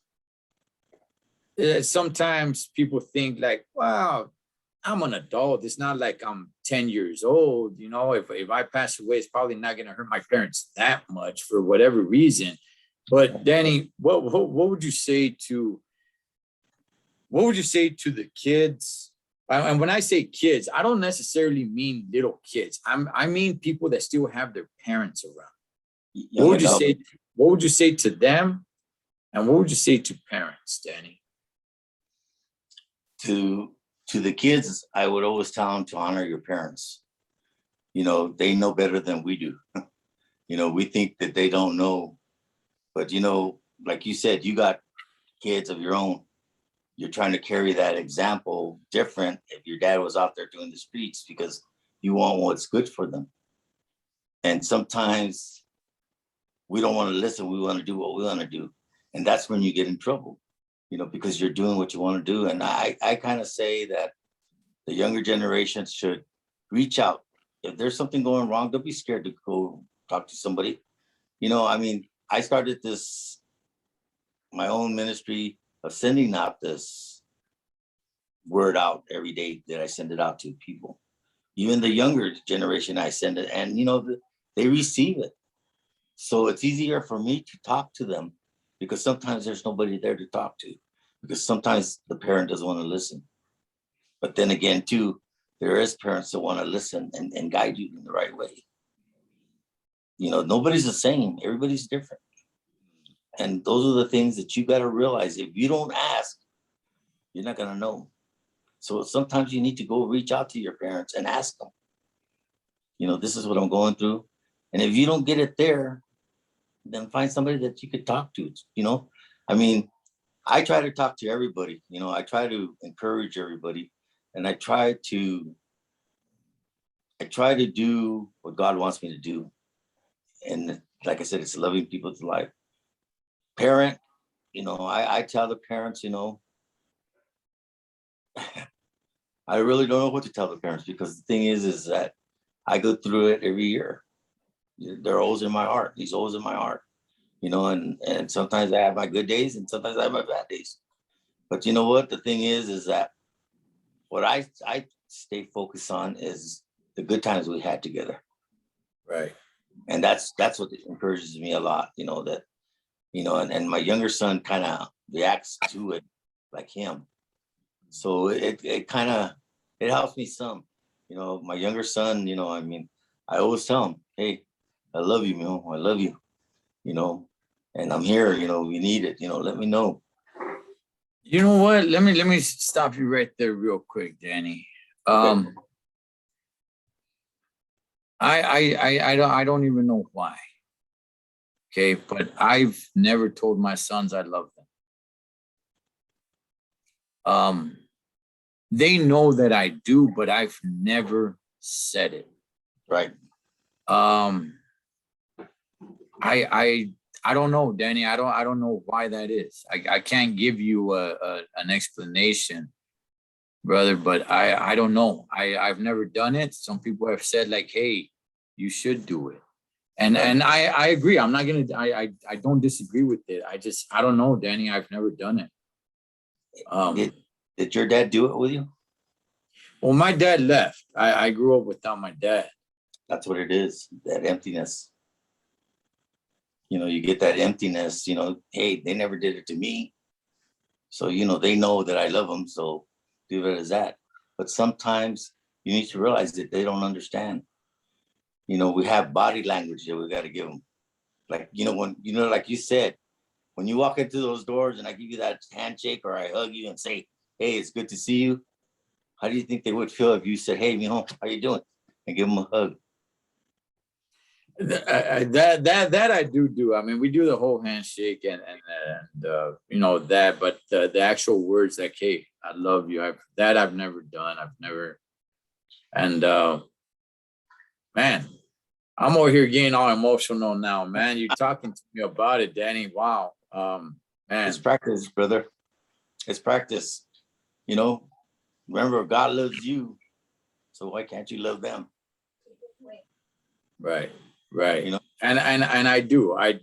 sometimes people think like, wow, I'm an adult. It's not like I'm 10 years old. If I pass away, it's probably not going to hurt my parents that much for whatever reason. But Danny, what would you say to the kids? And when I say kids, I don't necessarily mean little kids. I mean people that still have their parents around. What Young would you adult. say? What would you say to them? And what would you say to parents, Danny? To the kids, I would always tell them to honor your parents. They know better than we do. We think that they don't know, but like you said, you got kids of your own. You're trying to carry that example different if your dad was out there doing the streets, because you want what's good for them. And sometimes we don't want to listen. We want to do what we want to do. And that's when you get in trouble. because you're doing what you want to do. And I kind of say that the younger generation should reach out. If there's something going wrong, don't be scared to go talk to somebody. I mean, I started my own ministry of sending out this word out every day that I send it out to people. Even the younger generation, I send it, and they receive it. So it's easier for me to talk to them because sometimes there's nobody there to talk to, because sometimes the parent doesn't want to listen. But then again, too, there is parents that want to listen and guide you in the right way. Nobody's the same. Everybody's different. And those are the things that you got to realize. If you don't ask, you're not going to know. So sometimes you need to go reach out to your parents and ask them, this is what I'm going through. And if you don't get it there, then find somebody that you could talk to. I mean, I try to talk to everybody. I try to encourage everybody, and I try to do what God wants me to do. And like I said, it's loving people to life. Parent, I tell the parents, I really don't know what to tell the parents, because the thing is that I go through it every year. They're always in my heart. He's always in my heart, and sometimes I have my good days and sometimes I have my bad days. But you know what? The thing is that what I stay focused on is the good times we had together. Right. And that's what encourages me a lot, and my younger son kind of reacts to it like him. So it kind of, it helps me some, my younger son, I mean, I always tell him, hey, I love you, man. I love you, and I'm here, we need it, let me know. You know what? Let me stop you right there real quick, Danny. Okay. I don't even know why. Okay, but I've never told my sons I love them. They know that I do, but I've never said it. Right. I don't know, Danny. I don't know why that is. I can't give you an explanation, brother, but I don't know. I've never done it. Some people have said like, hey, you should do it. And Right. and I agree. I'm not gonna I don't disagree with it. I don't know, Danny. I've never done it. Did your dad do it with you? Well, my dad left. I grew up without my dad. That's what it is, that emptiness. You get that emptiness, hey, they never did it to me. So, they know that I love them. So leave it as that. But sometimes you need to realize that they don't understand. We have body language that we got to give them. Like, when, like you said, when you walk into those doors and I give you that handshake or I hug you and say, hey, it's good to see you. How do you think they would feel if you said, hey, mijo, how you doing? And give them a hug. That I do. I mean, we do the whole handshake and that, but the actual words like, hey, I love you. I've never done. I've never. And man, I'm over here getting all emotional now, man. You're talking to me about it, Danny. Wow. Man. It's practice, brother. It's practice. Remember, God loves you. So why can't you love them? Right. And I do. I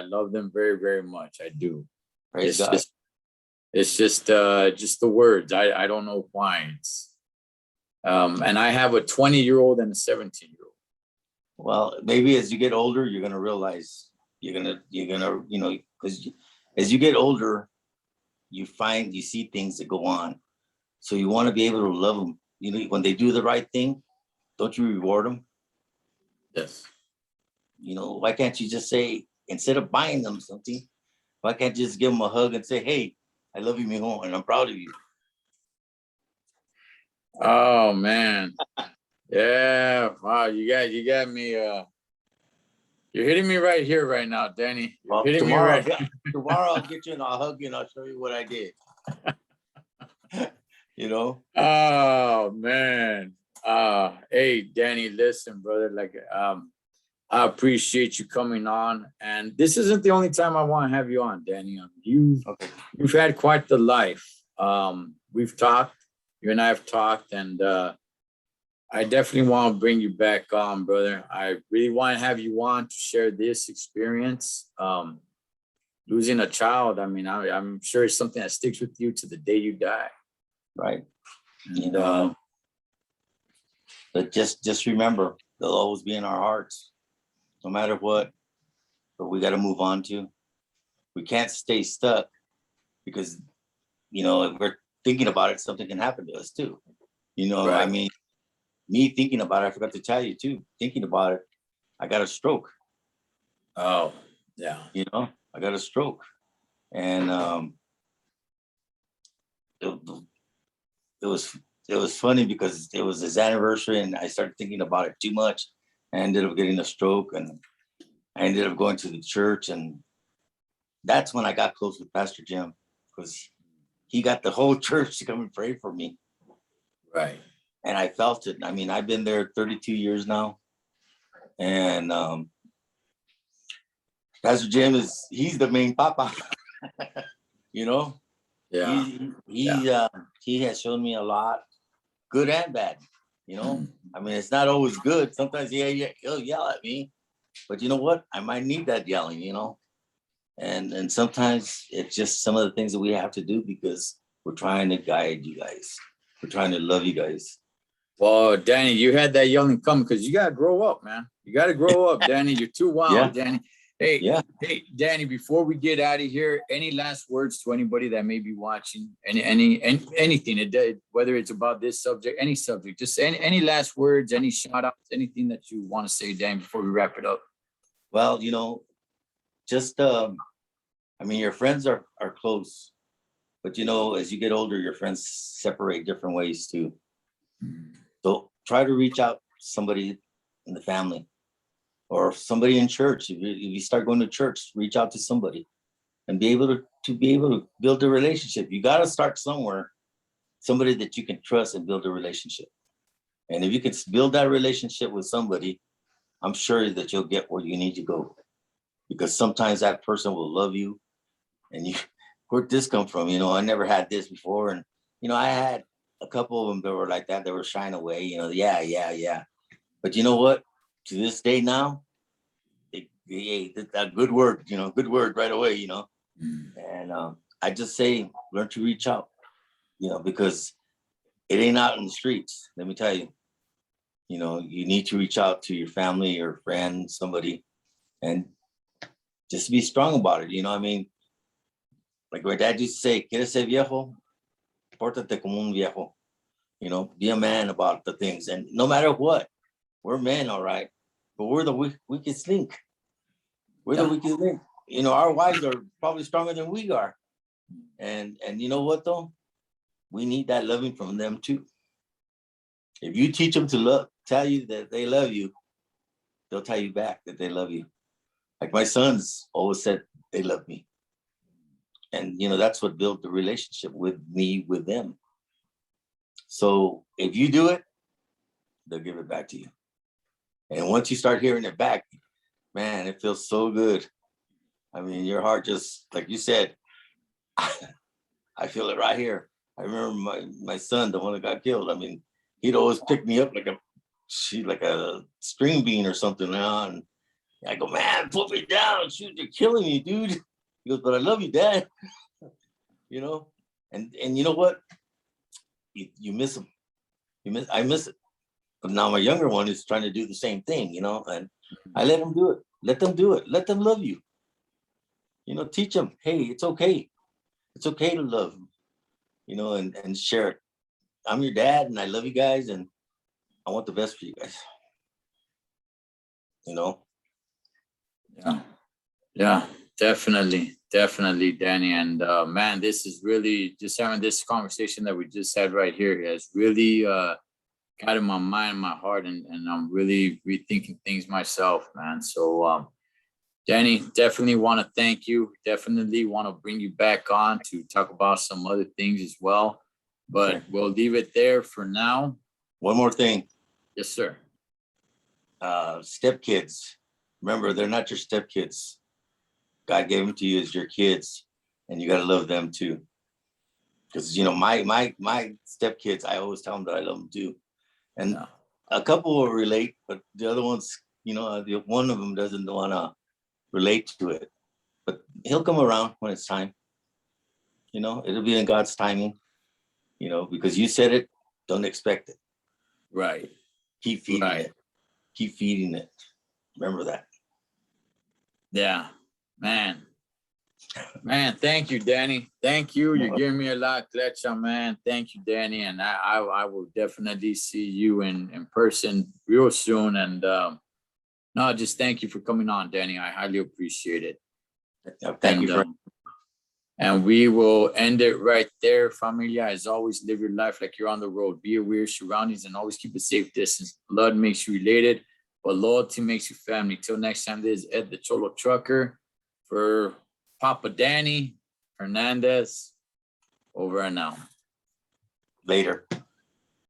love them very, very much. I do. Praise God. It's just the words. I don't know why. It's and I have a 20-year-old and a 17-year-old. Well, maybe as you get older, you're gonna realize you're gonna because as you get older, you see things that go on. So you want to be able to love them. When they do the right thing, don't you reward them? Yes. Why can't you just say, instead of buying them something, why can't you just give them a hug and say, hey, I love you, mijo, and I'm proud of you? Oh man. Yeah. Wow, you got me you're hitting me right here right now, Danny. You're hitting me right here. Tomorrow I'll get you and I'll hug you and I'll show you what I did. Oh man. Hey Danny, listen, brother. Like I appreciate you coming on. And this isn't the only time I want to have you on, Danny. Okay. You've had quite the life. We've talked, you and I have talked, and I definitely want to bring you back on, brother. I really want to have you on to share this experience. Losing a child, I mean, I'm sure it's something that sticks with you to the day you die. Right. You And, know, but just remember, they'll always be in our hearts, no matter what. But we got to move on to. We can't stay stuck because, you know, if we're thinking about it, something can happen to us too. You know, right. I mean, me thinking about it, I forgot to tell you too, thinking about it, I got a stroke. Oh, yeah. You know, I got a stroke. And it, it was funny because it was his anniversary and I started thinking about it too much. I ended up getting a stroke and I ended up going to the church, and that's when I got close with Pastor Jim, because he got the whole church to come and pray for me. Right. And I felt it. I mean, I've been there 32 years now. And Pastor Jim he's the main papa, you know? Yeah. He has shown me a lot, good and bad, you know? I mean, it's not always good. Sometimes he'll yell at me, but you know what? I might need that yelling, you know? And sometimes it's just some of the things that we have to do because we're trying to guide you guys. We're trying to love you guys. Well, Danny, you had that yelling coming because you gotta grow up, man. You gotta grow up, Danny. You're too wild, Yeah. Danny. Hey, Yeah. hey, Danny. Before we get out of here, any last words to anybody that may be watching? Anything, whether it's about this subject, any subject, just any last words, any shout outs, anything that you want to say, Danny, before we wrap it up. Well, you know, just I mean, your friends are close, but you know, as you get older, your friends separate different ways too. So try to reach out to somebody in the family or somebody in church. If you start going to church, reach out to somebody and be able to build a relationship. You got to start somewhere, somebody that you can trust and build a relationship. And if you can build that relationship with somebody, I'm sure that you'll get where you need to go, because sometimes that person will love you and you, where'd this come from? You know, I never had this before. And, you know, I had a couple of them that were like that. They were shying away, you know, yeah. But you know what? To this day now, that good word, you know, good word right away, you know. And I just say, learn to reach out, you know, because it ain't out in the streets. Let me tell you, you know, you need to reach out to your family or friend, somebody, and just be strong about it. You know, I mean, like my dad used to say, "Quieres ser viejo? Pórtate como un viejo." You know, be a man about the things. And no matter what, we're men, all right, but we're the weakest link. We're the weakest link. You know, our wives are probably stronger than we are. And you know what though? We need that loving from them too. If you teach them to tell you that they love you, they'll tell you back that they love you. Like my sons always said they love me. And you know, that's what built the relationship with me, with them. So if you do it, they'll give it back to you. And once you start hearing it back, man, it feels so good. I mean, your heart just, like you said, I feel it right here. I remember my son, the one that got killed. I mean, he'd always pick me up like a string bean or something. And I go, man, put me down. Shoot, you're killing me, dude. He goes, but I love you, Dad. You know, and you know what? You miss him. I miss it. But now my younger one is trying to do the same thing, you know, and I let him do it. Let them do it. Let them love you. You know, teach them, hey, it's okay. It's okay to love, you know, and share it. I'm your dad and I love you guys and I want the best for you guys. You know? Yeah, definitely, Danny. And man, this is really just having this conversation that we just had right here has really got in my mind, my heart, and I'm really rethinking things myself, man. So Danny, definitely want to thank you. Definitely want to bring you back on to talk about some other things as well. But okay, we'll leave it there for now. One more thing. Yes, sir. Stepkids. remember, they're not your stepkids. God gave them to you as your kids, and you got to love them too. Because, you know, my stepkids, I always tell them that I love them too. And Yeah. a couple will relate, but the other ones, you know, one of them doesn't want to relate to it. But he'll come around when it's time. You know, it'll be in God's timing, you know, because you said it, don't expect it. Right. Keep feeding Right. it. Keep feeding it. Remember that. Yeah, man. Man, thank you, Danny. Thank you. You're giving me a lot, Klecha, man. Thank you, Danny. And I will definitely see you in person real soon. And no, just thank you for coming on, Danny. I highly appreciate it. Thank you for And we will end it right there. Familia, as always, live your life like you're on the road. Be aware of surroundings and always keep a safe distance. Blood makes you related, but loyalty makes you family. Till next time, this is Ed the Thecholotrucker for Papa Danny Hernandez. Over and out. later.